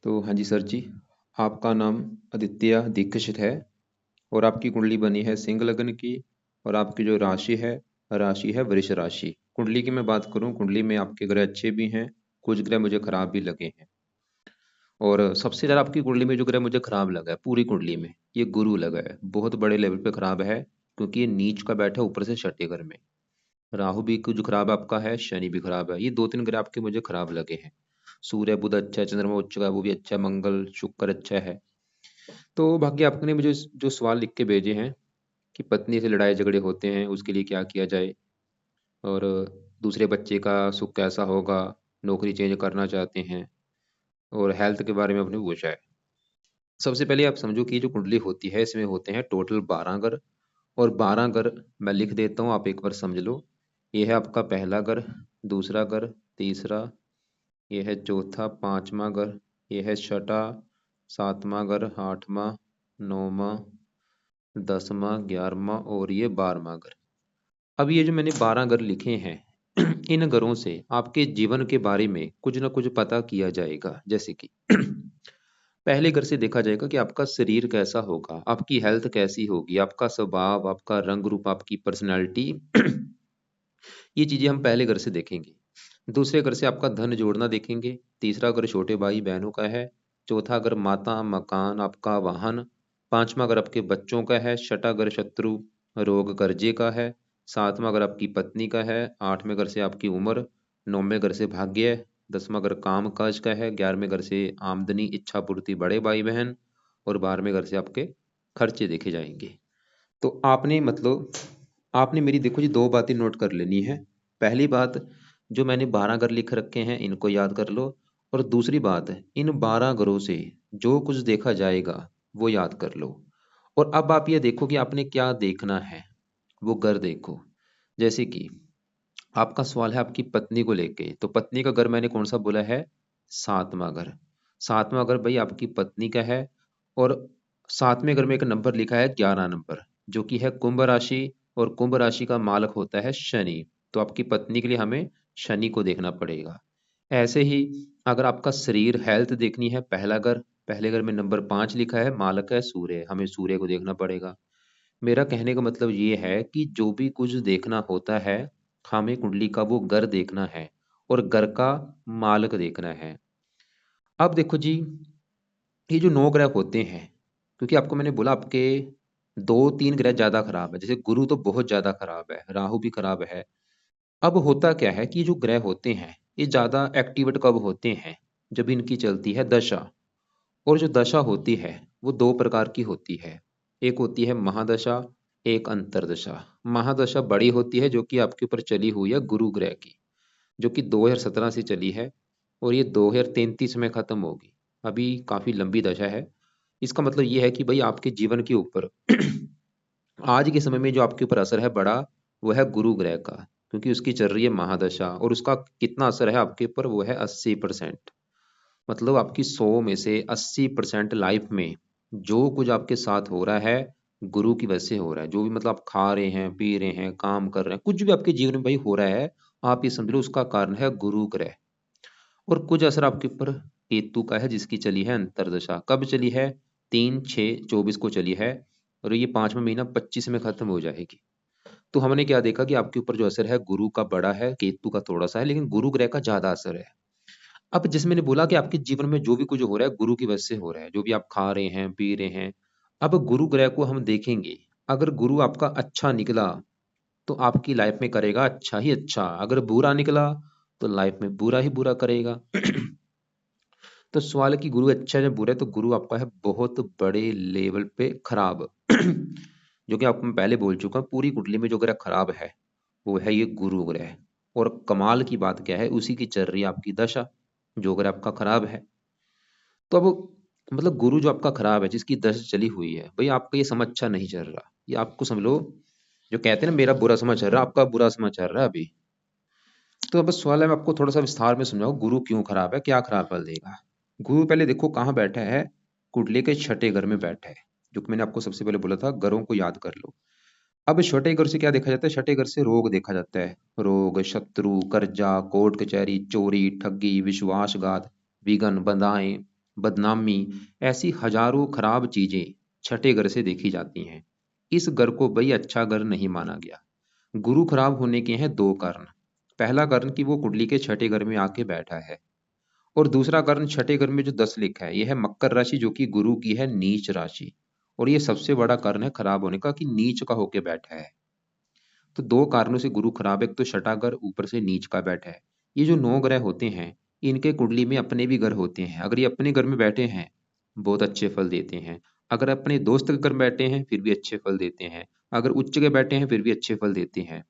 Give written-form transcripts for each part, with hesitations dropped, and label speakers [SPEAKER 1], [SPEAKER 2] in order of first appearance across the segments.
[SPEAKER 1] तो हाँ जी सर जी, आपका नाम आदित्य दीक्षित है और आपकी कुंडली बनी है सिंह लग्न की। और आपकी जो राशि है वृष राशि। कुंडली की मैं बात करूं, कुंडली में आपके ग्रह अच्छे भी हैं, कुछ ग्रह मुझे खराब भी लगे हैं। और सबसे ज़्यादा आपकी कुंडली में जो ग्रह मुझे खराब लगा है पूरी कुंडली में, ये गुरु लगा है, बहुत बड़े लेवल पे खराब है। क्योंकि ये नीच का बैठा है ऊपर से छठे घर में। राहु भी कुछ खराब आपका है, शनि भी खराब है, ये दो तीन ग्रह आपके मुझे खराब लगे हैं। सूर्य बुध अच्छा है, चंद्रमा उच्च का है, वो भी अच्छा है, मंगल शुक्र अच्छा है। तो बाकी आपने मुझे जो सवाल लिख के भेजे हैं कि पत्नी से लड़ाई झगड़े होते हैं, उसके लिए क्या किया जाए, और दूसरे बच्चे का सुख कैसा होगा, नौकरी चेंज करना चाहते हैं, और हेल्थ के बारे में आपने पूछा है। सबसे पहले आप समझो कि जो कुंडली होती है इसमें होते हैं टोटल 12 ग्रह। और 12 ग्रह मैं लिख देता हूँ, आप एक बार समझ लो। ये है आपका पहला ग्रह, दूसरा ग्रह, तीसरा, ये है चौथा, पांचवा ग्रह, ये है छठा, सातवां ग्रह, आठवां, नौवां, 10वां, 11वां और ये 12वां घर। अब ये जो मैंने 12 घर लिखे हैं इन घरों से आपके जीवन के बारे में कुछ ना कुछ पता किया जाएगा। जैसे कि पहले घर से देखा जाएगा कि आपका शरीर कैसा होगा, आपकी हेल्थ कैसी होगी, आपका स्वभाव, आपका रंग रूप, आपकी पर्सनैलिटी ये चीजें हम पहले घर से देखेंगे। दूसरे घर से आपका धन जोड़ना देखेंगे। तीसरा घर छोटे भाई बहनों का है। चौथा घर माता, मकान, आपका वाहन। पांचवा घर आपके बच्चों का है। छठा घर शत्रु, रोग, कर्जे का है। सातवां घर आपकी पत्नी का है। आठवें घर से आपकी उम्र। नौवें घर से भाग्य। 10वां घर काम काज का है। 11वें घर से आमदनी, इच्छा पूर्ति, बड़े भाई बहन। और 12वें घर से आपके खर्चे देखे जाएंगे। तो आपने मतलब आपने मेरी देखो जी दो बातें नोट कर लेनी है। पहली बात, जो मैंने 12 घर लिख रखे हैं इनको याद कर लो। और दूसरी बात, इन 12 घरों से जो कुछ देखा जाएगा वो याद कर लो। और अब आप ये देखो कि आपने क्या देखना है, वो घर देखो। जैसे कि आपका सवाल है आपकी पत्नी को लेके, तो पत्नी का घर मैंने कौन सा बोला है? सातवां घर। सातवां घर भाई आपकी पत्नी का है। और सातवें घर में एक नंबर लिखा है 11 नंबर, जो कि है कुंभ राशि। और कुंभ राशि का मालक होता है शनि। तो आपकी पत्नी के लिए हमें शनि को देखना पड़ेगा। ऐसे ही अगर आपका शरीर हेल्थ देखनी है, पहला घर, पहले घर में नंबर 5 लिखा है, मालक है सूर्य, हमें सूर्य को देखना पड़ेगा। मेरा कहने का मतलब ये है कि जो भी कुछ देखना होता है, हमें कुंडली का वो घर देखना है और घर का मालक देखना है। अब देखो जी, ये जो 9 ग्रह होते हैं, क्योंकि आपको मैंने बोला आपके दो तीन ग्रह ज्यादा खराब है, जैसे गुरु तो बहुत ज्यादा खराब है, राहु भी खराब है। अब होता क्या है कि जो ग्रह होते हैं ये ज्यादा एक्टिवेट कब होते हैं? जब इनकी चलती है दशा। और जो दशा होती है वो दो प्रकार की होती है। एक होती है महादशा, एक अंतरदशा। महादशा बड़ी होती है, जो कि आपके ऊपर चली हुई है गुरु ग्रह की, जो कि 2017 से चली है और ये 2033 में खत्म होगी। अभी काफी लंबी दशा है। इसका मतलब ये है कि भाई आपके जीवन के ऊपर आज के समय में जो आपके ऊपर असर है बड़ा, वो है गुरु ग्रह का। क्योंकि उसकी चल रही है महादशा, और उसका कितना असर है आपके ऊपर, वो है 80%। मतलब आपकी 100 में से 80% लाइफ में जो कुछ आपके साथ हो रहा है गुरु की वजह से हो रहा है। जो भी मतलब आप खा रहे हैं, पी रहे हैं, काम कर रहे हैं, कुछ भी आपके जीवन में भाई हो रहा है, आप ये समझ लो उसका कारण है गुरु ग्रह। और कुछ असर आपके ऊपर केतु का है, जिसकी चली है अंतरदशा। कब चली है? 3/6/24 को चली है। और ये 5वां महीना 25 में खत्म हो जाएगी। तो हमने क्या देखा कि आपके ऊपर जो असर है गुरु का बड़ा है, केतु का थोड़ा सा है, लेकिन गुरु ग्रह का ज्यादा असर है। अब जैसे मैंने बोला कि आपके जीवन में जो भी कुछ हो रहा है गुरु की वजह से हो रहा है, जो भी आप खा रहे हैं, पी रहे हैं। अब गुरु ग्रह को हम देखेंगे। अगर गुरु आपका अच्छा निकला तो आपकी लाइफ में करेगा अच्छा ही अच्छा, अगर बुरा निकला तो लाइफ में बुरा ही बुरा करेगा। तो सवाल है कि गुरु अच्छा है या बुरा है, तो गुरु आपका है बहुत बड़े लेवल पे खराब। जो कि आपको मैं पहले बोल चुका हूँ, पूरी कुंडली में जो ग्रह खराब है वो है ये गुरु ग्रह। और कमाल की बात क्या है, उसी की चल रही है आपकी दशा, जो ग्रह आपका खराब है। तो अब मतलब गुरु जो आपका खराब है, जिसकी दशा चली हुई है, भाई आपका ये समय अच्छा नहीं चल रहा। ये आपको समझ लो, जो कहते हैं ना मेरा बुरा समय चल रहा है, आपका बुरा समय चल रहा है अभी। तो अब सवाल है, मैं आपको थोड़ा सा विस्तार में समझाऊं गुरु क्यों खराब है, क्या खराब फल देगा। गुरु पहले देखो कहाँ बैठा है, कुंडली के छठे घर में बैठा है। जो कि मैंने आपको सबसे पहले बोला था, घरों को याद कर लो। अब छठे घर से क्या देखा जाता है? छठे घर से रोग देखा जाता है। रोग, शत्रु, कर्जा, कोर्ट कचहरी, चोरी, ठगी, विश्वासघात, विघ्न, बाधाएं, बदनामी, ऐसी हजारों खराब चीजें छठे घर से देखी जाती हैं। इस घर को भाई अच्छा घर नहीं माना गया। गुरु खराब होने के हैं दो कारण। पहला कारण कि वो कुंडली के छठे घर में आके बैठा है, और दूसरा कारण छठे घर में जो 10 लिखा है यह है मकर राशि, जो कि गुरु की है नीच राशि। और ये सबसे बड़ा कारण है खराब होने का कि नीच का होके बैठा है। तो दो कारणों से गुरु खराब है, एक तो छठा घर, ऊपर से नीच का बैठा है। ये जो 9 ग्रह होते हैं इनके कुंडली में अपने भी घर होते हैं। अगर ये अपने घर में बैठे हैं बहुत अच्छे फल देते हैं, अगर अपने दोस्त के घर में बैठे हैं फिर भी अच्छे फल देते हैं, अगर उच्च के बैठे हैं फिर भी अच्छे फल देते हैं।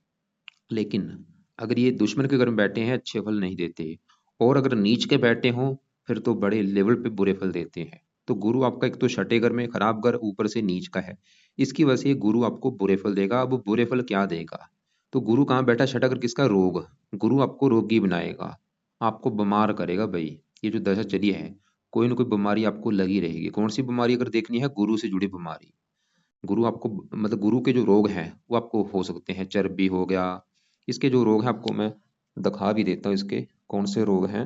[SPEAKER 1] लेकिन अगर ये दुश्मन के घर में बैठे हैं अच्छे फल नहीं देते, और अगर नीच के बैठे हों फिर तो बड़े लेवल पे बुरे फल देते हैं। तो गुरु आपका एक तो छठे घर में खराब घर, ऊपर से नीच का है, इसकी वजह से ये गुरु आपको बुरे फल देगा। अब बुरे फल क्या देगा? तो गुरु कहाँ बैठा? छठा घर किसका? रोग। गुरु आपको रोगी बनाएगा, आपको बीमार करेगा भाई। ये जो दशा चली है कोई ना कोई बीमारी आपको लगी रहेगी। कौन सी बीमारी अगर देखनी है? गुरु से जुड़ी बीमारी। गुरु आपको मतलब गुरु के जो रोग हैं वो आपको हो सकते हैं, चर्बी हो गया। इसके जो रोग हैं आपको मैं दिखा भी देता हूँ, इसके कौन से रोग हैं।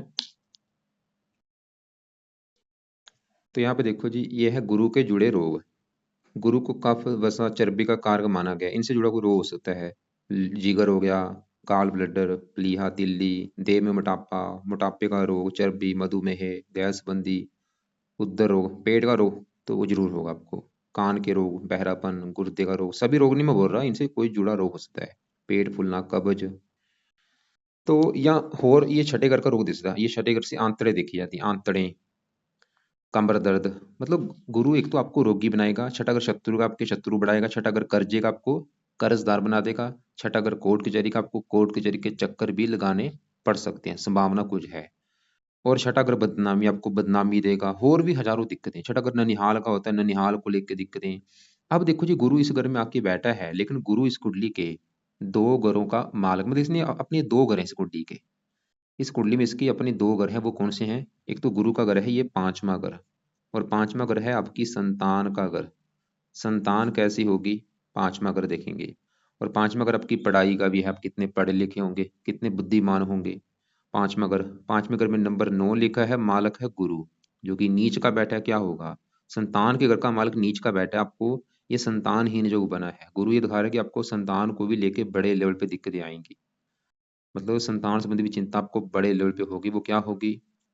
[SPEAKER 1] तो यहाँ पे देखो जी, ये है गुरु के जुड़े रोग। गुरु को कफ वसा चर्बी का कारक माना गया है। इनसे जुड़ा कोई रोग हो सकता है, जिगर हो गया, गाल ब्लडर, प्लीहा, तिल्ली, देह में मोटापा, मोटापे का रोग, चर्बी, मधुमेह, गैस बंदी, उदर रोग, पेट का रोग तो वो जरूर होगा आपको, कान के रोग, बहरापन, गुर्दे का रोग। सभी रोग नहीं मैं बोल रहा, इनसे कोई जुड़ा रोग हो सकता है, पेट फूलना, कब्ज। तो या और ये छठे घर का रोग दिखता है, ये छठे घर से आंतड़े देखी जाती है, आंतड़े, कमर दर्द। मतलब गुरु एक तो आपको रोगी बनाएगा, छठा घर शत्रु का आपके शत्रु बढ़ाएगा, छठा घर कर्जे का आपको कर्जदार बना देगा, छठा घर कोर्ट कचहरी का आपको कोर्ट कचहरी के चक्कर भी लगाने पड़ सकते हैं, संभावना कुछ है। और छठा घर बदनामी, आपको बदनामी देगा। और भी हजारों दिक्कतें। छठा घर ननिहाल का होता है, ननिहाल को लेकर दिक्कतें। अब देखो जी, गुरु इस घर में आके बैठा है, लेकिन गुरु इस कुंडली के दो घरों का मालक, मतलब इसने अपने दो घर हैं इस कुंडली के। इस कुंडली में इसकी अपने दो घर हैं, वो कौन से हैं? एक तो गुरु का घर है ये पांचवा घर, और पांचवा घर है आपकी संतान का घर। संतान कैसी होगी? पांचवा घर देखेंगे। और पांचवा घर आपकी पढ़ाई का भी है, आप कितने पढ़े लिखे होंगे, कितने बुद्धिमान होंगे। पांचवा घर, पांचवें घर में नंबर 9 लिखा है, मालक है गुरु, जो कि नीच का बैठा है। क्या होगा? संतान के घर का मालक नीच का बैठा है, आपको ये संतानहीन जो बना है। गुरु ये दिखा रहा है कि आपको संतान को भी लेके बड़े लेवल पे दिक्कतें आएंगी। मतलब संतान संबंधी भी चिंता आपको बड़े लेवल पे होगी। वो क्या होगी?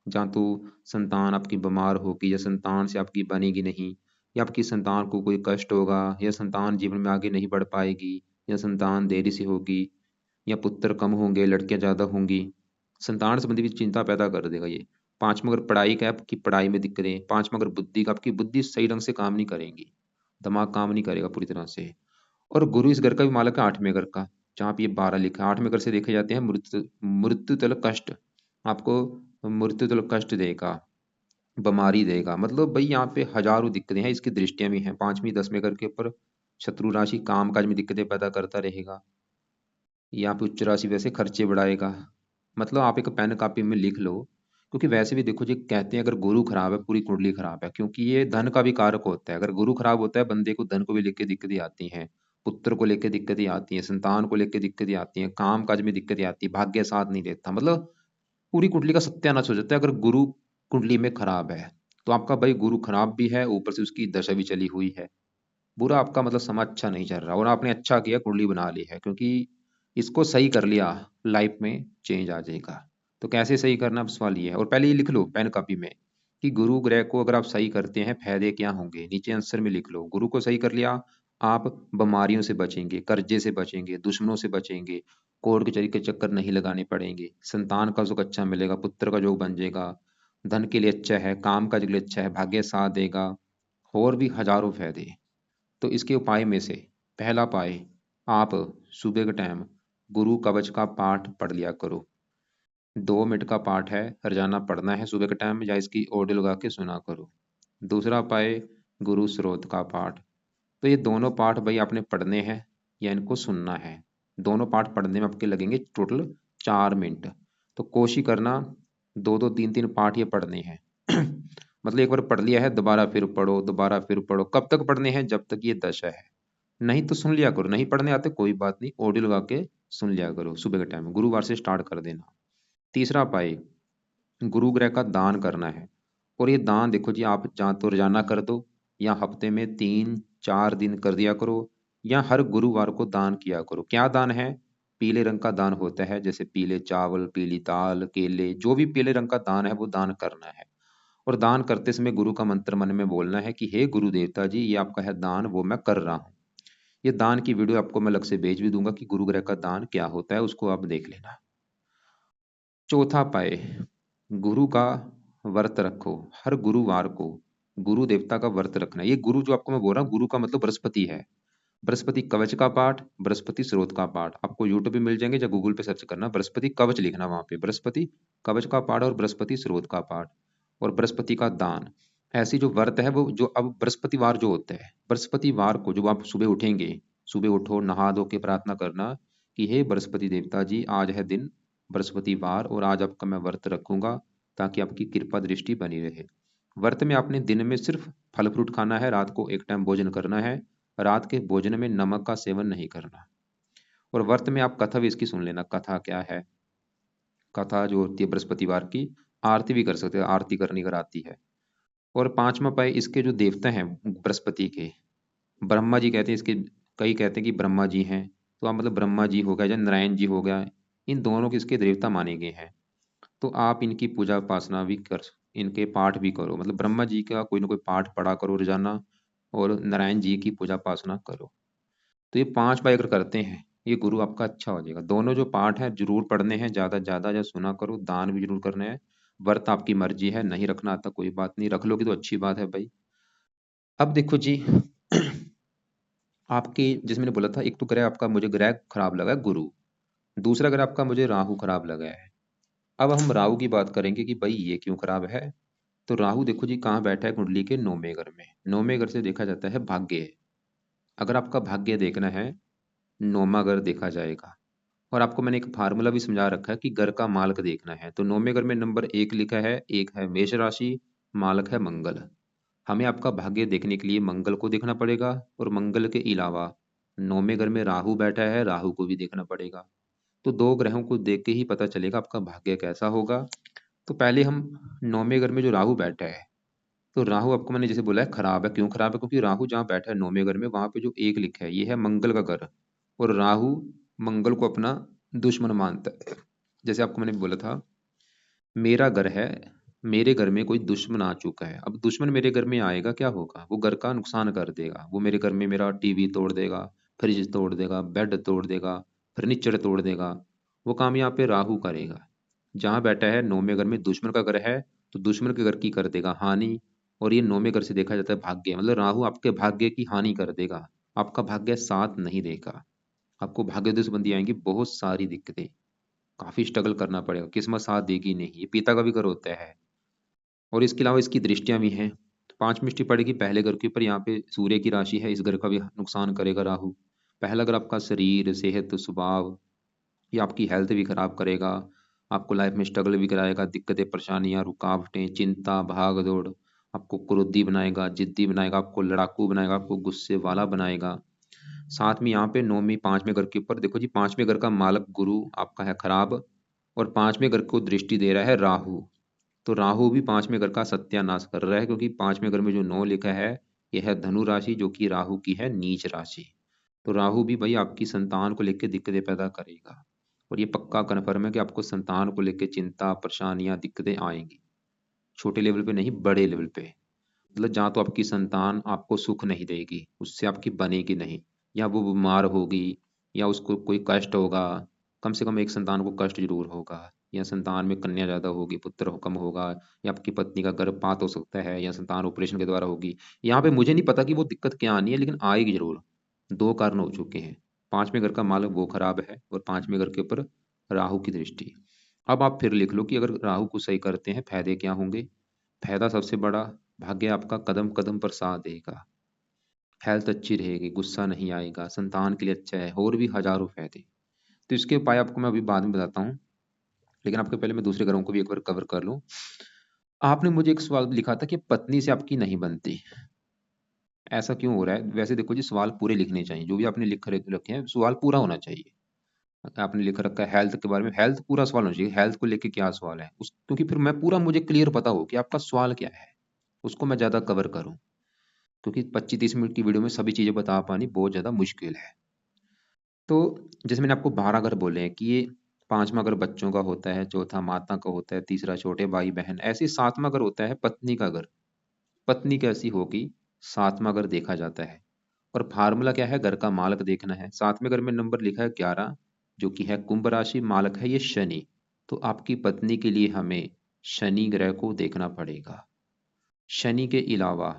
[SPEAKER 1] या तो संतान आपकी बीमार होगी, या संतान से आपकी बनेगी नहीं, या आपकी संतान को कोई कष्ट होगा, या संतान जीवन में आगे नहीं बढ़ पाएगी, या संतान देरी से होगी, या पुत्र कम होंगे, लड़कियां ज्यादा होंगी। संतान संबंधी भी चिंता पैदा कर देगा ये। पांचवा अगर पढ़ाई का है, आपकी पढ़ाई में दिक्कतें। पांचवा अगर बुद्धि का, आपकी बुद्धि सही ढंग से काम नहीं करेंगी, दिमाग काम नहीं करेगा पूरी तरह से। और गुरु इस घर का भी मालक है, आठवें घर का, जहाँ पे ये 12 लिखा है। आठवें घर से देखे जाते हैं मृत्यु, मृत्यु तल कष्ट। आपको मृत्यु तल कष्ट देगा, बीमारी देगा। मतलब भाई यहाँ पे हजारों दिक्कतें हैं, इसकी दृष्टियां भी हैं। पांचवीं 10वें घर के ऊपर शत्रु राशि काम काज में दिक्कतें पैदा करता रहेगा। यहाँ पे उच्च राशि वैसे खर्चे बढ़ाएगा। मतलब आप एक पेन कॉपी में लिख लो, क्योंकि वैसे भी देखो जी, कहते हैं अगर गुरु खराब है पूरी कुंडली खराब है, क्योंकि ये धन का भी कारक होता है। अगर गुरु खराब होता है बंदे को धन को भी लेके दिक्कतें आती हैं, पुत्र को लेके दिक्कतें आती हैं, संतान को लेके दिक्कतें आती हैं, काम काज में दिक्कतें आती है, भाग्य साथ नहीं देता। मतलब पूरी कुंडली का सत्यानाश हो जाता है अगर गुरु कुंडली में खराब है। तो आपका भाई गुरु खराब भी है, ऊपर से उसकी दशा भी चली हुई है। बुरा आपका मतलब समय अच्छा नहीं चल रहा, और आपने अच्छा किया कुंडली बना ली है, क्योंकि इसको सही कर लिया लाइफ में चेंज आ जाएगा। तो कैसे सही करना, अब सवाल ये है। और पहले ये लिख लो पेन कॉपी में कि गुरु ग्रह को अगर आप सही करते हैं फायदे क्या होंगे, नीचे आंसर में लिख लो। गुरु को सही कर लिया, आप बीमारियों से बचेंगे, कर्जे से बचेंगे, दुश्मनों से बचेंगे, कोर्ट कचहरी के चक्कर नहीं लगाने पड़ेंगे, संतान का सुख अच्छा मिलेगा, पुत्र का योग बन जाएगा, धन के लिए अच्छा है, काम काज के लिए अच्छा है, भाग्य साथ देगा, और भी हजारों फायदे। तो इसके उपाय में से पहला उपाय, आप सुबह के टाइम गुरु कवच का पाठ पढ़ लिया करो। 2 मिनट का पाठ है, रोजाना पढ़ना है सुबह के टाइम, या इसकी ऑडियो लगा के सुना करो। दूसरा उपाय, गुरु स्रोत का पाठ। तो ये दोनों पाठ भाई आपने पढ़ने हैं या इनको सुनना है। दोनों पाठ पढ़ने में आपके लगेंगे टोटल 4 मिनट। तो कोशिश करना 2-2 3-3 पाठ ये पढ़ने हैं। मतलब एक बार पढ़ लिया है दोबारा फिर पढ़ो, दोबारा फिर पढ़ो। कब तक पढ़ने हैं? जब तक ये दशा है। नहीं तो सुन लिया करो, नहीं पढ़ने आते कोई बात नहीं, ऑडियो लगा के सुन लिया करो सुबह के टाइम, गुरुवार से स्टार्ट कर देना। तीसरा उपाय, गुरु ग्रह का दान करना है। और ये दान देखो जी, आप जहाँ तो रोजाना कर दो, या हफ्ते में 3-4 दिन कर दिया करो, या हर गुरुवार को दान किया करो। क्या दान है? पीले रंग का दान होता है, जैसे पीले चावल, पीली दाल, केले, जो भी पीले रंग का दान है वो दान करना है। और दान करते समय गुरु का मंत्र मन में बोलना है कि हे गुरु देवता जी, ये आपका है दान, वो मैं कर रहा हूँ। ये दान की वीडियो आपको मैं अलग से भेज भी दूंगा कि गुरु ग्रह का दान क्या होता है, उसको आप देख लेना। चौथा पाए, गुरु का व्रत रखो। हर गुरुवार को गुरु देवता का व्रत रखना है। ये गुरु जो आपको मैं बोल रहा हूँ, गुरु का मतलब बृहस्पति है। बृहस्पति कवच का पाठ, बृहस्पति स्रोत का पाठ आपको यूट्यूब पे मिल जाएंगे, या गूगल पे सर्च करना बृहस्पति कवच, लिखना वहां पे बृहस्पति कवच का पाठ और बृहस्पति स्रोत का पाठ और बृहस्पति का दान। ऐसी जो व्रत है वो, जो अब बृहस्पतिवार जो होता है, बृहस्पतिवार को जब आप सुबह उठेंगे, सुबह उठो, नहा धो के प्रार्थना करना कि हे बृहस्पति देवता जी, आज है दिन बृहस्पतिवार और आज आपका मैं व्रत रखूंगा, ताकि आपकी कृपा दृष्टि बनी रहे। व्रत में आपने दिन में सिर्फ फल फ्रूट खाना है, रात को एक टाइम भोजन करना है, रात के भोजन में नमक का सेवन नहीं करना। और व्रत में आप कथा भी इसकी सुन लेना, कथा क्या है। कथा जो होती है बृहस्पतिवार की, आरती भी कर सकते हैं, आरती करनी अगर आती है। और पांचवा पाए, इसके जो देवता हैं बृहस्पति के, ब्रह्मा जी कहते हैं इसके, कई कहते हैं कि ब्रह्मा जी हैं, तो आप मतलब ब्रह्मा जी हो गया या नारायण जी हो गया, इन दोनों के इसके देवता माने गए हैं। तो आप इनकी पूजा उपासना भी कर, इनके पाठ भी करो, मतलब ब्रह्मा जी का कोई ना कोई पाठ पढ़ा करो रोजाना, और नारायण जी की पूजा उपासना करो। तो ये 5 बार अगर करते हैं, ये गुरु आपका अच्छा हो जाएगा। दोनों जो पाठ है जरूर पढ़ने हैं, ज्यादा ज्यादा या सुना करो, दान भी जरूर करना है। व्रत आपकी मर्जी है, नहीं रखना आता कोई बात नहीं, रख लोगे तो अच्छी बात है भाई। अब देखो जी, आपके जिस मैंने बोला था, एक तो ग्रह आपका, मुझे ग्रह खराब लगा है गुरु, दूसरा ग्रह आपका मुझे राहु खराब लगा है। अब हम राहु की बात करेंगे कि भाई ये क्यों खराब है। तो राहु देखो जी कहाँ बैठा है कुंडली के 9वें घर में। 9वें घर से देखा जाता है भाग्य। अगर आपका भाग्य देखना है, 9वां घर देखा जाएगा। और आपको मैंने एक फार्मूला भी समझा रखा है कि घर का मालक देखना है, तो 9वें घर में नंबर 1 लिखा है, एक है मेष राशि, मालक है मंगल। हमें आपका भाग्य देखने के लिए मंगल को देखना पड़ेगा, और मंगल के अलावा 9वें घर में राहु बैठा है, राहु को भी देखना पड़ेगा। तो दो ग्रहों को देख के ही पता चलेगा आपका भाग्य कैसा होगा। तो पहले हम 9वें घर में जो राहु बैठा है, तो राहु आपको मैंने जैसे बोला है खराब है। क्यों खराब है? क्योंकि राहु जहाँ बैठा है 9वें घर में, वहां पे जो एक लिखा है ये है मंगल का घर, और राहु मंगल को अपना दुश्मन मानता है। जैसे आपको मैंने बोला था, मेरा घर है, मेरे घर में कोई दुश्मन आ चुका है, अब दुश्मन मेरे घर में आएगा, क्या होगा, वो घर का नुकसान कर देगा। वो मेरे घर में मेरा टीवी तोड़ देगा, फ्रिज तोड़ देगा, बेड तोड़ देगा, फर्नीचर तोड़ देगा। वो काम यहाँ पे राहु करेगा। जहाँ बैठा है 9वें घर में, दुश्मन का घर है, तो दुश्मन के घर की कर देगा हानि। और ये 9वें घर से देखा जाता है भाग्य, मतलब राहु आपके भाग्य की हानि कर देगा, आपका भाग्य साथ नहीं देगा। आपको भाग्य दुश्मंदी आएंगी, बहुत सारी दिक्कतें, काफी स्ट्रगल करना पड़ेगा, किस्मत साथ देगी नहीं। ये पिता का भी घर होता है। और इसके अलावा इसकी दृष्टियां भी हैं। तो 5 दृष्टि पड़ेगी पहले घर के ऊपर, यहाँ पे सूर्य की राशि है, इस घर का भी नुकसान करेगा राहु। पहला घर आपका शरीर, सेहत, स्वभाव, ये आपकी हेल्थ भी खराब करेगा, आपको लाइफ में स्ट्रगल भी कराएगा, दिक्कतें, परेशानियां, रुकावटें, चिंता, भाग दौड़, आपको क्रोधी बनाएगा, जिद्दी बनाएगा, आपको लड़ाकू बनाएगा, आपको गुस्से वाला बनाएगा। साथ में यहाँ पे 9वीं 5वें घर के ऊपर देखो जी, 5वें घर का मालक गुरु आपका है खराब, और 5वें घर को दृष्टि दे रहा है राहु। तो राहु भी 5वें घर का सत्यानाश कर रहा है, क्योंकि 5वें घर में जो 9 लिखा है, यह है धनु राशि, जो कि राहु की है नीच राशि। तो राहु भी भाई आपकी संतान को लेकर दिक्कतें पैदा करेगा। और ये पक्का कन्फर्म है कि आपको संतान को लेकर चिंता, परेशानियां, दिक्कतें आएंगी। छोटे लेवल पे नहीं, बड़े लेवल पे। मतलब जहाँ तो आपकी संतान आपको सुख नहीं देगी, उससे आपकी बनेगी नहीं, या वो बीमार होगी, या उसको कोई कष्ट होगा। कम से कम एक संतान को कष्ट जरूर होगा, या संतान में कन्या ज्यादा होगी, पुत्र कम होगा, या आपकी पत्नी का गर्भपात हो सकता है, या संतान ऑपरेशन के द्वारा होगी। यहाँ पे मुझे नहीं पता कि वो दिक्कत क्या आनी है, लेकिन आएगी जरूर। दो कारण हो चुके हैं, 5वें घर का मालक वो खराब है, और 5वें घर के ऊपर राहु की दृष्टि। अब आप फिर लिख लो कि अगर राहु को सही करते हैं फायदे क्या होंगे। फायदा सबसे बड़ा, भाग्य आपका कदम कदम पर साथ देगा, हेल्थ अच्छी रहेगी, गुस्सा नहीं आएगा, संतान के लिए अच्छा है, और भी हजारों फायदे। तो इसके उपाय आपको मैं अभी बाद में बताता हूँ, लेकिन आपके पहले मैं दूसरे घरों को भी एक बार कवर कर लूँ। आपने मुझे एक सवाल लिखा था कि पत्नी से आपकी नहीं बनती, ऐसा क्यों हो रहा है? वैसे देखो जी, सवाल पूरे लिखने चाहिए, जो भी आपने लिख रखे हैं सवाल पूरा होना चाहिए। आपने लिख रखा है हेल्थ के बारे में, हेल्थ पूरा सवाल होना चाहिए, हेल्थ को लेके क्या सवाल है उस, क्योंकि फिर मैं पूरा मुझे क्लियर पता हो कि आपका सवाल क्या है, उसको मैं ज़्यादा कवर करूँ। क्योंकि 25-30 मिनट की वीडियो में सभी चीज़ें बता पानी बहुत ज़्यादा मुश्किल है। तो जैसे मैंने आपको 12 घर बोले हैं कि ये पांचवा घर बच्चों का होता है, चौथा माता का होता है, तीसरा छोटे भाई बहन, ऐसे सातवां घर होता है पत्नी का घर। पत्नी कैसी होगी, सातवां घर देखा जाता है। और फार्मूला क्या है, घर का मालक देखना है। सातवें घर में नंबर लिखा है 11, जो कि है कुंभ राशि, मालक है ये शनि। तो आपकी पत्नी के लिए हमें शनि ग्रह को देखना पड़ेगा। शनि के अलावा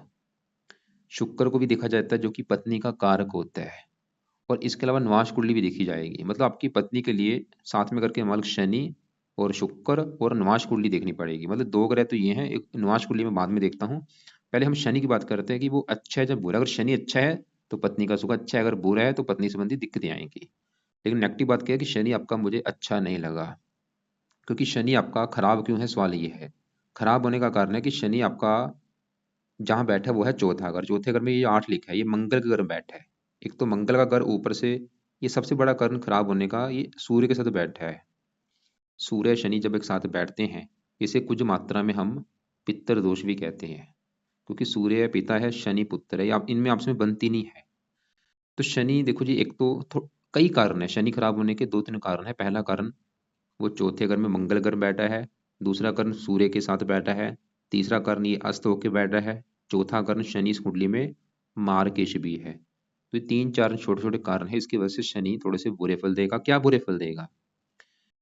[SPEAKER 1] शुक्र को भी देखा जाता है, जो कि पत्नी का कारक होता है। और इसके अलावा निवास कुंडली भी देखी जाएगी। मतलब आपकी पत्नी के लिए सातवें घर के मालक शनि और शुक्र और निवास कुंडली देखनी पड़ेगी। मतलब दो ग्रह तो ये हैं, एक निवास कुंडली में बाद में देखता हूँ। पहले हम शनि की बात करते हैं कि वो अच्छा है जब बुरा। अगर शनि अच्छा है तो पत्नी का सुख अच्छा है, अगर बुरा है तो पत्नी संबंधी दिक्कतें आएंगी। लेकिन नेगेटिव बात क्या है कि शनि आपका मुझे अच्छा नहीं लगा। क्योंकि शनि आपका खराब क्यों है, सवाल ये है। खराब होने का कारण है कि शनि आपका जहाँ बैठा है वो है चौथा घर। चौथे घर में ये 8 लिखा है, ये मंगल के घर में बैठा है। एक तो मंगल का घर ऊपर से, ये सबसे बड़ा कारण खराब होने का, ये सूर्य के साथ बैठा है। सूर्य शनि जब एक साथ बैठते हैं, इसे कुछ मात्रा में हम पितर दोष भी कहते हैं। क्योंकि सूर्य पिता है, शनि पुत्र है, आप इनमें आपस में बनती नहीं है। तो शनि देखो जी, एक तो कई कारण है शनि खराब होने के, 2-3 कारण है। पहला कारण, वो चौथे घर में मंगल घर बैठा है। दूसरा कारण सूर्य के साथ बैठा है। तीसरा कारण ये अस्त होके बैठा है। चौथा कारण शनि इस कुंडली में मार्केश भी है। तो ये 3-4 छोटे छोटे कारण है, इसकी वजह से शनि थोड़े से बुरे फल देगा। क्या बुरे फल देगा,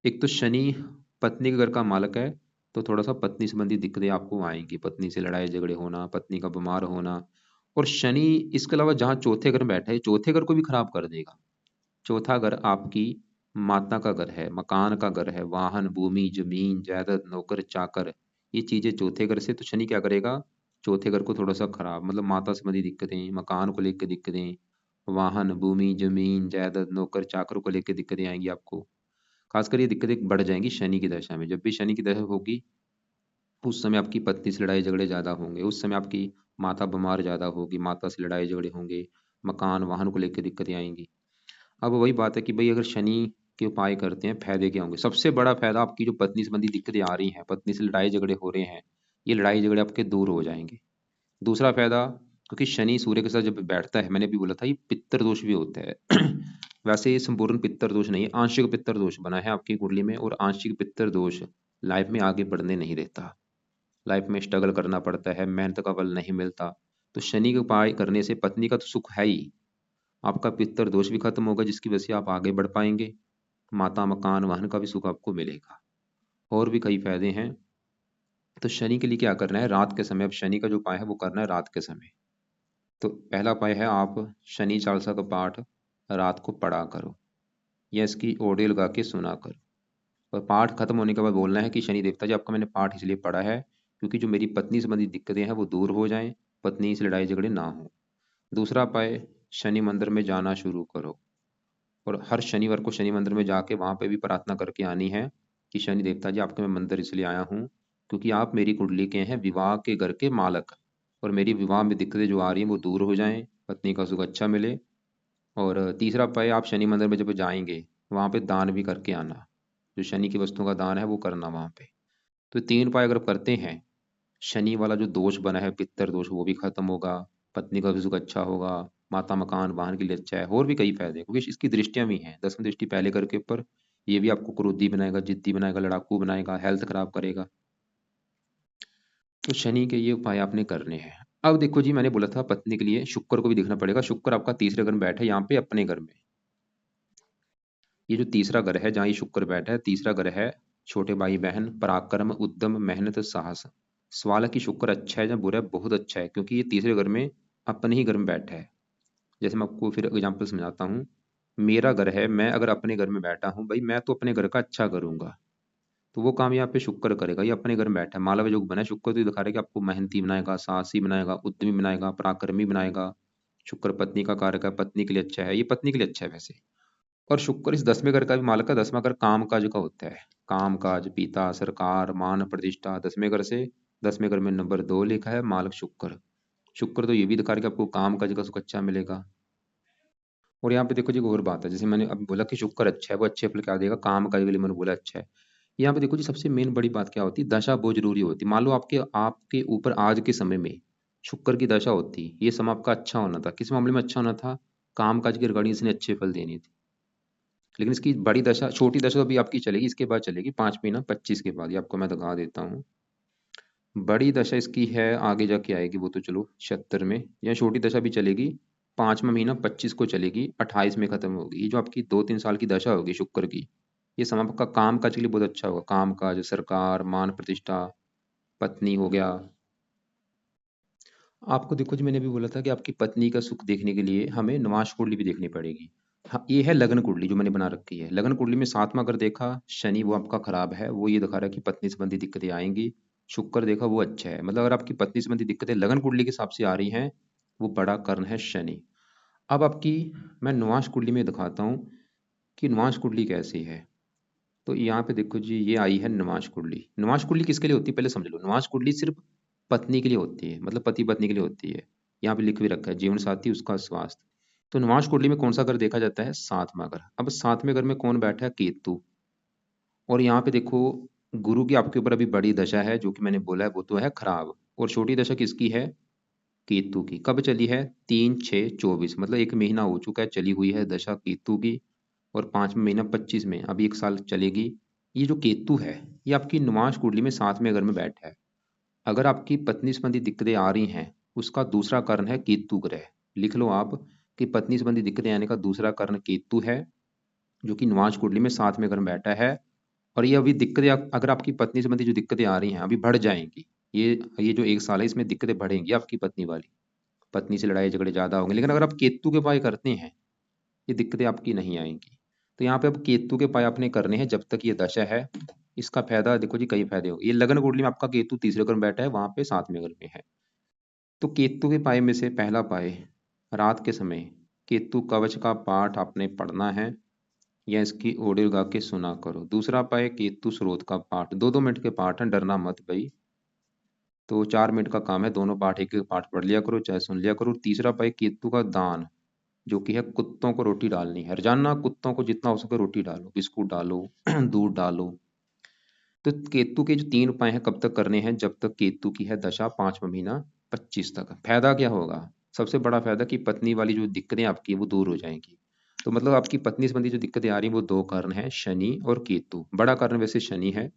[SPEAKER 1] एक तो शनि पत्नी के घर का मालक है, तो थोड़ा सा पत्नी संबंधी दिक्कतें आपको आएंगी, पत्नी से लड़ाई झगड़े होना, पत्नी का बीमार होना। और शनि इसके अलावा जहाँ चौथे घर में बैठा है, चौथे घर को भी खराब कर देगा। चौथा घर आपकी माता का घर है, मकान का घर है, वाहन, भूमि, जमीन, जायदाद, नौकर चाकर, ये चीजें चौथे घर से। तो शनि क्या करेगा, चौथे घर को थोड़ा सा खराब, मतलब माता संबंधी दिक्कतें, मकान को लेकर दिक्कतें, वाहन, भूमि, जमीन, जायदाद, नौकर चाकर को लेकर दिक्कतें आएंगी आपको। खासकर ये दिक्कतें बढ़ जाएंगी शनि की दशा में। जब भी शनि की दशा होगी, उस समय आपकी पत्नी से लड़ाई झगड़े ज़्यादा होंगे, उस समय आपकी माता बीमार ज़्यादा होगी, माता से लड़ाई झगड़े होंगे, मकान वाहन को लेकर दिक्कतें आएंगी। अब वही बात है कि भाई अगर शनि के उपाय करते हैं, फायदे क्या होंगे। सबसे बड़ा फायदा, आपकी जो पत्नी संबंधी दिक्कतें आ रही हैं, पत्नी से लड़ाई झगड़े हो रहे हैं, ये लड़ाई झगड़े आपके दूर हो जाएंगे। दूसरा फायदा, क्योंकि शनि सूर्य के साथ जब बैठता है, मैंने भी बोला था ये पित्तर दोष भी होता है। वैसे ये संपूर्ण पित्तर दोष नहीं है, आंशिक पित्तर दोष बना है आपकी कुंडली में। और आंशिक पित्तर दोष लाइफ में आगे बढ़ने नहीं देता, लाइफ में स्ट्रगल करना पड़ता है, मेहनत का फल नहीं मिलता। तो शनि के उपाय करने से पत्नी का तो सुख है ही, आपका पित्तर दोष भी खत्म होगा, जिसकी वजह से आप आगे बढ़ पाएंगे। माता मकान वाहन का भी सुख आपको मिलेगा। और भी कई फायदे हैं। तो शनि के लिए क्या करना है, रात के समय, अब शनि का जो उपाय है वो करना है रात के समय। तो पहला उपाय है, आप शनि चालीसा का पाठ रात को पढ़ा करो, या इसकी ऑडियो लगा के सुना करो। और पाठ खत्म होने के बाद बोलना है कि शनि देवता जी, आपका मैंने पाठ इसलिए पढ़ा है क्योंकि जो मेरी पत्नी संबंधी दिक्कतें हैं वो दूर हो जाएं, पत्नी से लड़ाई झगड़े ना हो। दूसरा उपाय, शनि मंदिर में जाना शुरू करो। और हर शनिवार को शनि मंदिर में जाके वहाँ पे भी प्रार्थना करके आनी है कि शनि देवता जी, आपके मैं मंदिर इसलिए आया हूँ क्योंकि आप मेरी कुंडली के हैं विवाह के घर के मालक, और मेरी विवाह में दिक्कतें जो आ रही हैं वो दूर हो जाएं, पत्नी का सुख अच्छा मिले। और तीसरा उपाय, आप शनि मंदिर में जब जाएंगे वहाँ पे दान भी करके आना, जो शनि की वस्तुओं का दान है वो करना वहाँ पे। तो 3 उपाय अगर करते हैं, शनि वाला जो दोष बना है पित्तर दोष, वो भी खत्म होगा, पत्नी का भी सुख अच्छा होगा, माता मकान वाहन के लिए अच्छा है। और भी कई फायदे हैं क्योंकि इसकी दृष्टियां भी हैं, 10वीं दृष्टि पहले घर के ऊपर। ये भी आपको क्रोधी बनाएगा, जिद्दी बनाएगा, लड़ाकू बनाएगा, हेल्थ खराब करेगा। तो शनि के ये उपाय आपने करने हैं। अब देखो जी, मैंने बोला था पत्नी के लिए शुक्र को भी देखना पड़ेगा। शुक्र आपका तीसरे घर में बैठा है, यहाँ पे अपने घर में। ये जो तीसरा घर है जहाँ ये शुक्र बैठा है, तीसरा घर है छोटे भाई बहन, पराक्रम, उद्यम, मेहनत, साहस। सवाल है कि शुक्र अच्छा है या बुरा है, बहुत अच्छा है, क्योंकि ये तीसरे घर में अपने ही घर में बैठा है। जैसे मैं आपको फिर एग्जाम्पल समझाता हूँ। मेरा घर है, मैं अगर अपने घर में बैठा हूँ भाई, मैं तो अपने घर का अच्छा करूंगा, तो वो काम यहाँ पे शुक्र करेगा। ये अपने घर में बैठा है, मालव योग बना है शुक्र, तो ये दिखा रहा है कि आपको मेहनती बनाएगा, साहसी बनाएगा, उद्यमी बनाएगा, पराक्रमी बनाएगा। शुक्र पत्नी का कारक है, पत्नी के लिए अच्छा है, ये पत्नी के लिए अच्छा है वैसे। और शुक्र इस 10वें घर का भी मालक है। 10वां घर काम काज का होता है, काम काज, पिता, सरकार, मान प्रतिष्ठा, 10वें घर से। 10वें घर में नंबर 2 लिखा है, मालक शुक्र। शुक्र तो ये भी दिखा रहा है कि आपको काम काज का सुख अच्छा मिलेगा। और यहाँ पे देखो जी एक और बात है, जैसे मैंने अभी बोला कि शुक्र अच्छा है, वो अच्छे फल क्या देगा, काम का, के लिए मैंने बोला अच्छा है। यहाँ पे देखो जी सबसे मेन बड़ी बात क्या होती है, दशा बहुत जरूरी होती है। मान लो आपके आपके ऊपर आज के समय में शुक्र की दशा होती, ये समय आपका अच्छा होना था। किस मामले में अच्छा होना था, काम काज की रिगार्डिंग इसने अच्छे फल देने थे। लेकिन इसकी बड़ी दशा, छोटी दशा तो अभी आपकी चलेगी, इसके बाद चलेगी 5 महीना 25 के बाद, ये आपको मैं दिखा देता हूँ। बड़ी दशा इसकी है आगे जाके आएगी, वो तो चलो 76 में। या छोटी दशा भी चलेगी, 5वां महीना 25 को चलेगी, 28 में खत्म होगी। ये जो आपकी 2-3 साल की दशा होगी शुक्र की, ये समय आपका काम काज के लिए बहुत अच्छा होगा। काम काज, सरकार, मान प्रतिष्ठा, पत्नी हो गया। आपको देखो जी मैंने भी बोला था कि आपकी पत्नी का सुख देखने के लिए हमें नवाश कुंडली भी देखनी पड़ेगी। हाँ, ये है लग्न कुंडली जो मैंने बना रखी है। लग्न कुंडली में 7वां अगर देखा, शनि वो आपका खराब है, वो ये दिखा रहा है कि पत्नी संबंधी दिक्कतें आएंगी। शुक्र देखा वो अच्छा है, मतलब अगर आपकी पत्नी संबंधी दिक्कतें लग्न कुंडली के हिसाब से आ रही हैं, वो बड़ा कारण है शनि। अब आपकी मैं नुआश कुंडली में दिखाता हूँ कि नुआश कुंडली कैसी है। तो यहाँ पे देखो जी ये आई है नमाज कुंडली। नमाज कुंडली किसके लिए होती है पहले समझ लो। नमाज कुंडली सिर्फ पत्नी के लिए होती है, मतलब पति पत्नी के लिए होती है। यहाँ पे लिख भी रखा है जीवन साथी उसका स्वास्थ्य। तो नमाज कुंडली में कौन सा घर देखा जाता है, 7वां घर। अब 7वें घर में कौन बैठा है, केतु। और यहाँ पे देखो गुरु की आपके ऊपर अभी बड़ी दशा है, जो कि मैंने बोला है वो तो है खराब। और छोटी दशा किसकी है, केतु की। कब चली है, 3-6-24, मतलब 1 महीना हो चुका है चली हुई है दशा केतु की। और 5वां महीना 25 में, अभी 1 साल चलेगी। ये जो केतु है, ये आपकी नुमाश कुंडली में 7वें घर में बैठा है। अगर आपकी पत्नी संबंधी दिक्कतें आ रही हैं, उसका दूसरा कारण है केतु ग्रह। लिख लो आप कि पत्नी संबंधी दिक्कतें आने का दूसरा कारण केतु है, जो कि नुमाश कुंडली में 7वें घर में बैठा है। और ये अभी दिक्कतें अगर आपकी पत्नी संबंधी जो दिक्कतें आ रही हैं अभी बढ़ जाएंगी। ये जो 1 साल है इसमें दिक्कतें बढ़ेंगी आपकी पत्नी वाली, पत्नी से लड़ाई झगड़े ज्यादा होंगे। लेकिन अगर आप केतु के उपाय करते हैं, ये दिक्कतें आपकी नहीं आएंगी। तो यहाँ पे अब केतु के उपाय आपने करने हैं जब तक ये दशा है। इसका फायदा देखो जी, कई फायदे होंगे। ये लग्न कुंडली में आपका केतु तीसरे घर में बैठा है, वहां पे 7वें घर में है। तो केतु के पाए में से पहला पाए, रात के समय केतु कवच का पाठ आपने पढ़ना है, या इसकी ऑडियो गा के सुना करो। दूसरा पाए केतु स्रोत का पाठ, 2-2 मिनट के पाठ है, डरना मत भाई। तो 4 मिनट का काम है, दोनों पाठ एक एक पाठ पढ़ लिया करो चाहे सुन लिया करो। तीसरा पाए केतु का दान, जो कि है कुत्तों को रोटी डालनी है रोजाना। कुत्तों को जितना हो सके रोटी डालो, बिस्कुट डालो दूध डालो। तो केतु के जो 3 उपाय हैं कब तक करने हैं, जब तक केतु की है दशा 5वां महीना 25 तक। फायदा क्या होगा, सबसे बड़ा फायदा कि पत्नी वाली जो दिक्कतें आपकी है वो दूर हो जाएंगी। तो मतलब आपकी पत्नी संबंधी जो दिक्कतें आ रही हैं वो 2 कारण हैं, शनि और केतु। बड़ा कारण वैसे शनि है,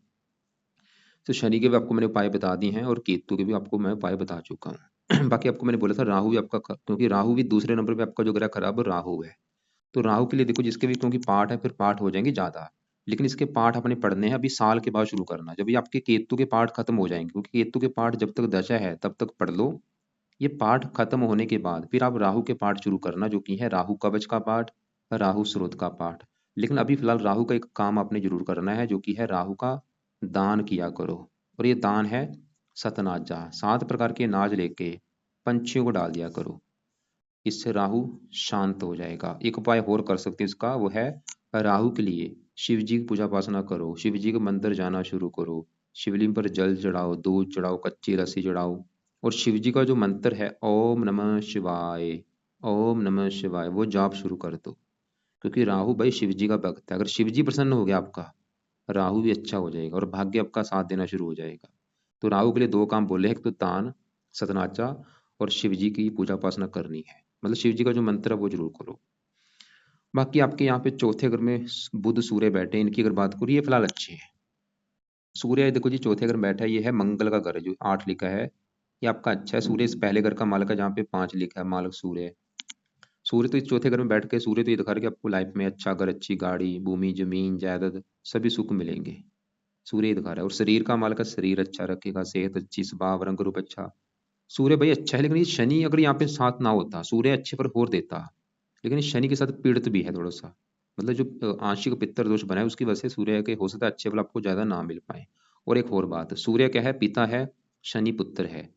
[SPEAKER 1] तो शनि के भी आपको मैंने उपाय बता दिए हैं, और केतु के भी आपको मैं उपाय बता चुका हूँ बाकी आपको मैंने बोला था राहु भी आपका, क्योंकि राहु भी दूसरे नंबर पे आपका जो ग्रह खराब राहु है। तो राहु के लिए देखो, जिसके भी क्योंकि पाठ है फिर पाठ हो जाएंगे ज्यादा। लेकिन इसके पाठ अपने पढ़ने हैं अभी साल के बाद शुरू करना, जब ये आपके केतु के पाठ खत्म हो जाएंगे, क्योंकि केतु के पाठ जब तक दशा है तब तक पढ़ लो। ये पाठ खत्म होने के बाद फिर आप राहु के पाठ शुरू करना, जो कि है राहु कवच का पाठ, राहु स्रोत का पाठ। लेकिन अभी फिलहाल राहु का एक काम आपने जरूर करना है, जो कि है राहु का दान किया करो। और ये दान है सतनाजा, 7 प्रकार के नाज लेके पंछियों को डाल दिया करो। इससे राहु शांत हो जाएगा। एक उपाय और कर सकते हैं इसका, वो है राहु के लिए शिव जी की पूजा उपासना करो, शिव जी के मंदिर जाना शुरू करो, शिवलिंग पर जल चढ़ाओ, दूध चढ़ाओ, कच्ची लस्सी चढ़ाओ। और शिव जी का जो मंत्र है ओम नमः शिवाय, ओम नमः शिवाय, वो जाप शुरू कर दो। क्योंकि राहु भाई शिव जी का भक्त है, अगर शिव जी प्रसन्न हो गया आपका, राहु भी अच्छा हो जाएगा और भाग्य आपका साथ देना शुरू हो जाएगा। तो राहु के लिए 2 काम बोले हैं, एक तो दान सतनाचा, और शिव जी की पूजा उपासना करनी है। मतलब शिव जी का जो मंत्र है वो जरूर करो। बाकी आपके यहाँ पे चौथे घर में बुध सूर्य बैठे हैं, इनकी अगर बात करूँ ये फिलहाल अच्छे हैं। सूर्य देखो जी चौथे घर में बैठा है, ये है मंगल का घर है, जो 8 लिखा है, ये आपका अच्छा है। सूर्य इस पहले घर का मालक है, जहाँ पे 5 लिखा है मालक सूर्य। सूर्य तो इस चौथे घर में बैठ के, सूर्य तो ये दिखा रहा है कि आपको लाइफ में अच्छा घर, अच्छी गाड़ी, भूमि, जमीन, जायदाद, सभी सुख मिलेंगे। सूर्य ही दिखा रहा है। और शरीर का मालक है, शरीर अच्छा रखेगा, सेहत अच्छी, स्वभाव रंग रूप अच्छा। सूर्य भाई अच्छा है, लेकिन ये शनि अगर यहाँ पे साथ ना होता, सूर्य अच्छे पर और देता, लेकिन इस शनि के साथ पीड़ित भी है थोड़ा सा। मतलब जो आंशिक पित्तर दोष बना है उसकी वजह से सूर्य के हो सकता है अच्छे फल आपको ज्यादा ना मिल पाए। और एक और बात, सूर्य क्या है, पिता है, शनि पुत्र है।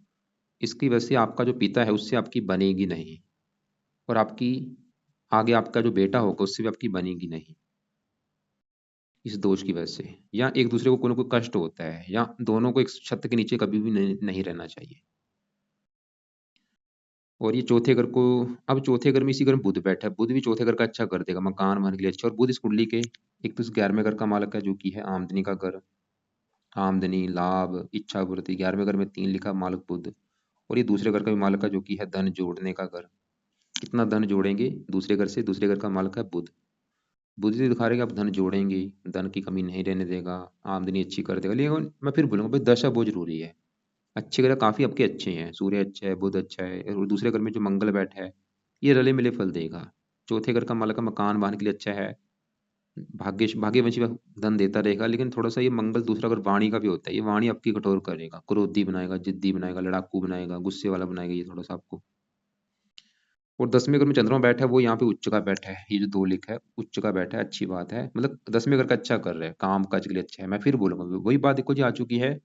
[SPEAKER 1] इसकी वजह से आपका जो पिता है उससे आपकी बनेगी नहीं, और आपकी आगे आपका जो बेटा होगा उससे भी आपकी बनेगी नहीं, इस दोष की वजह से। या एक दूसरे को कोई ना कोई कष्ट होता है, या दोनों को एक छत के नीचे कभी भी नहीं रहना चाहिए। और ये चौथे घर को, अब चौथे घर में, इसी घर में बुध बैठा है, बुध भी चौथे घर का अच्छा कर देगा, मकान बनने के लिए अच्छा। और बुध इस कुंडली के एक तो इस 11वें घर का मालक है जो कि है आमदनी का घर, आमदनी, लाभ, इच्छा पूर्ति। 11वें घर में 3 लिखा मालक बुध। और ये दूसरे घर का भी मालक है जो कि है धन जोड़ने का घर। कितना धन जोड़ेंगे दूसरे घर से, दूसरे घर का मालक है बुध। बुध से दिखा रहे कि आप धन जोड़ेंगे, धन की कमी नहीं रहने देगा, आमदनी अच्छी कर देगा। लेकिन मैं फिर बोलूंगा भाई दशा बहुत जरूरी है। अच्छे ग्रह काफी आपके अच्छे हैं, सूर्य अच्छा है, बुध अच्छा है, और दूसरे घर में जो मंगल बैठा है ये रले मिले फल देगा। चौथे घर का मालक का मकान वाहन के लिए अच्छा है, भाग्यवंशी धन देता रहेगा। लेकिन थोड़ा सा ये मंगल दूसरा घर वाणी का भी होता है, ये वाणी आपकी कठोर करेगा, क्रोधी बनाएगा, जिद्दी बनाएगा, लड़ाकू बनाएगा, गुस्से वाला बनाएगा ये थोड़ा सा आपको। और 10वें घर में चंद्रमा बैठा है, वो यहाँ पे उच्च का बैठा है, ये जो 2 लिखा है उच्च का बैठा है, अच्छी बात है। मतलब 10वें घर का अच्छा कर रहा है, काम काज के लिए अच्छा है। मैं फिर बोलूंगा वही बात देखो जी आ चुकी है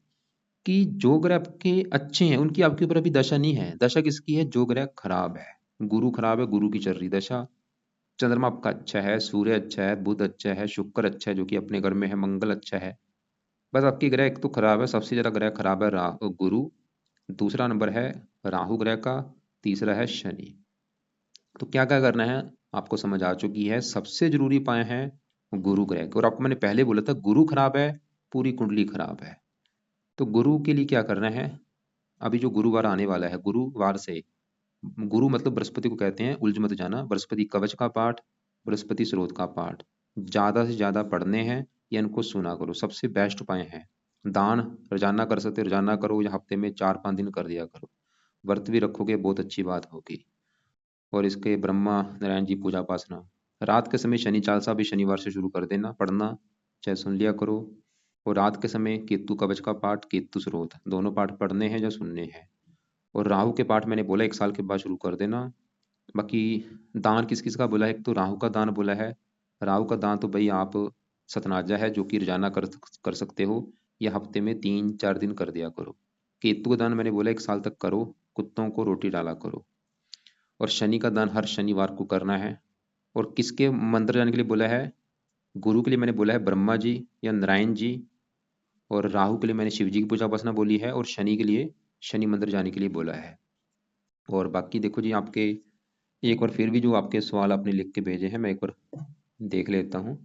[SPEAKER 1] कि जो ग्रह आपके अच्छे हैं उनकी आपके ऊपर अभी दशा नहीं है। दशा किसकी है? जो ग्रह खराब है, गुरु खराब है, गुरु की चल रही दशा। चंद्रमा आपका अच्छा है, सूर्य अच्छा है, बुध अच्छा है, शुक्र अच्छा है जो कि अपने घर में है, मंगल अच्छा है। बस आपकी ग्रह एक तो खराब है, सबसे ज्यादा ग्रह खराब है गुरु, दूसरा नंबर है राहु ग्रह का, तीसरा है शनि। तो क्या क्या करना है आपको समझ आ चुकी है। सबसे जरूरी उपाय है गुरु ग्रह के। और आपको मैंने पहले बोला था गुरु खराब है, पूरी कुंडली खराब है। तो गुरु के लिए क्या करना है, अभी जो गुरुवार आने वाला है, गुरुवार से, गुरु मतलब बृहस्पति को कहते हैं, उलझ मत जाना। बृहस्पति कवच का पाठ, बृहस्पति स्रोत का पाठ ज्यादा से ज्यादा पढ़ने हैं या इनको सुना करो, सबसे बेस्ट उपाय है। दान रोजाना कर सकते रोजाना करो, या हफ्ते में 4-5 दिन कर दिया करो। व्रत भी रखोगे बहुत अच्छी बात होगी। और इसके ब्रह्मा नारायण जी पूजा उपासना, रात के समय शनि चालीसा भी शनिवार से शुरू कर देना पढ़ना, चाहे सुन लिया करो। और रात के समय केतु कवच का पाठ, केतु स्रोत, दोनों पाठ पढ़ने हैं या सुनने हैं। और राहु के पाठ मैंने बोला 1 साल के बाद शुरू कर देना। बाकी दान किस किस का बोला है, एक तो राहु का दान बोला है। राहु का दान तो भाई आप सतनाजा है जो कि रोजाना कर सकते हो, या हफ्ते में 3-4 दिन कर दिया करो। केतु का दान मैंने बोला 1 साल तक करो, कुत्तों को रोटी डाला करो। और शनि का दान हर शनिवार को करना है। और किसके मंदिर जाने के लिए बोला है? गुरु के लिए मैंने बोला है ब्रह्मा जी या नारायण जी। और राहु के लिए मैंने शिव जी की पूजा उपासना बोली है। और शनि के लिए शनि मंदिर जाने के लिए बोला है। और बाकी देखो जी आपके, एक बार फिर भी जो आपके सवाल आपने लिख के भेजे हैं मैं एक बार देख लेता हूँ।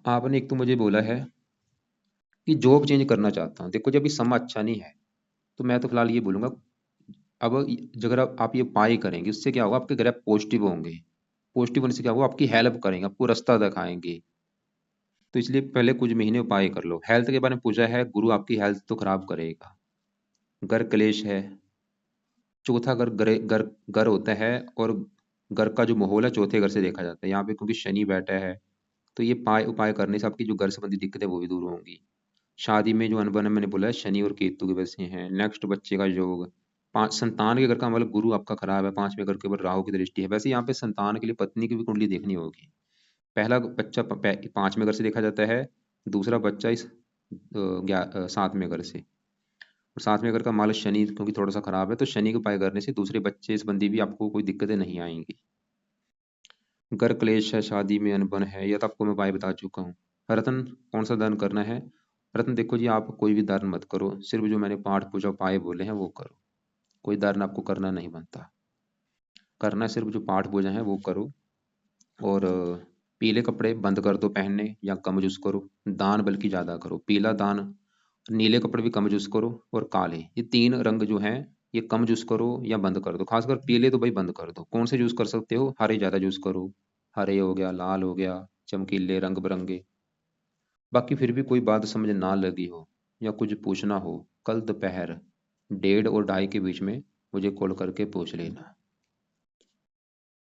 [SPEAKER 1] आपने एक तो मुझे बोला है कि जॉब चेंज करना चाहता हूँ। देखो जब ये समय अच्छा नहीं है तो मैं तो फिलहाल ये बोलूंगा, अब अगर आप ये उपाय करेंगे उससे क्या होगा, आपके ग्रह पॉजिटिव होंगे। पॉजिटिव होने से क्या होगा, आपकी हेल्प करेंगे, आपको रास्ता दिखाएंगे। तो इसलिए पहले कुछ महीने उपाय कर लो। हेल्थ के बारे में पूछा है, गुरु आपकी हेल्थ तो खराब करेगा। घर क्लेश है, चौथा घर घर घर घर होता है। और घर का जो माहौल है चौथे घर से देखा जाता है यहाँ पे, क्योंकि शनि बैठा है। तो ये उपाय उपाय करने से आपकी जो घर संबंधी दिक्कतें वो भी दूर होंगी। शादी में जो अनबन है मैंने बोला है शनि और केतु की वजह से है। नेक्स्ट बच्चे का योग, पांच संतान के घर का मतलब गुरु आपका खराब है, 5वें घर के ऊपर राहु की दृष्टि है। वैसे यहाँ पे संतान के लिए पत्नी की भी कुंडली देखनी होगी। पहला बच्चा 5वें घर से देखा जाता है, दूसरा बच्चा इस 7वें घर से। और 7वें घर का मालक शनि क्योंकि थोड़ा सा खराब है, तो शनि के उपाय करने से दूसरे बच्चे संबंधी भी आपको कोई दिक्कतें नहीं आएंगी। घर क्लेश है, शादी में अनबन है, यह तो आपको मैं उपाय बता चुका हूँ। रत्न कौन सा दान करना है? रत्न देखो जी आप कोई भी दान मत करो, सिर्फ जो मैंने पाठ पूजा उपाय बोले हैं वो करो। कोई दान आपको करना नहीं बनता, करना है सिर्फ जो पाठ पूजा है वो करो। और पीले कपड़े बंद कर दो पहनने या कम यूज करो। दान बल्कि ज्यादा करो, पीला दान, नीले कपड़े भी कम यूज करो। और काले, ये 3 रंग जो हैं ये कम यूज करो या बंद कर दो। खासकर पीले तो भाई बंद कर दो। कौन से यूज कर सकते हो? हरे ज्यादा यूज करो, हरे हो गया, लाल हो गया, चमकीले रंग बिरंगे। बाकी फिर भी कोई बात समझ ना लगी हो या कुछ पूछना हो, कल दोपहर 1:30 और 2:30 के बीच में मुझे कॉल करके पूछ लेना।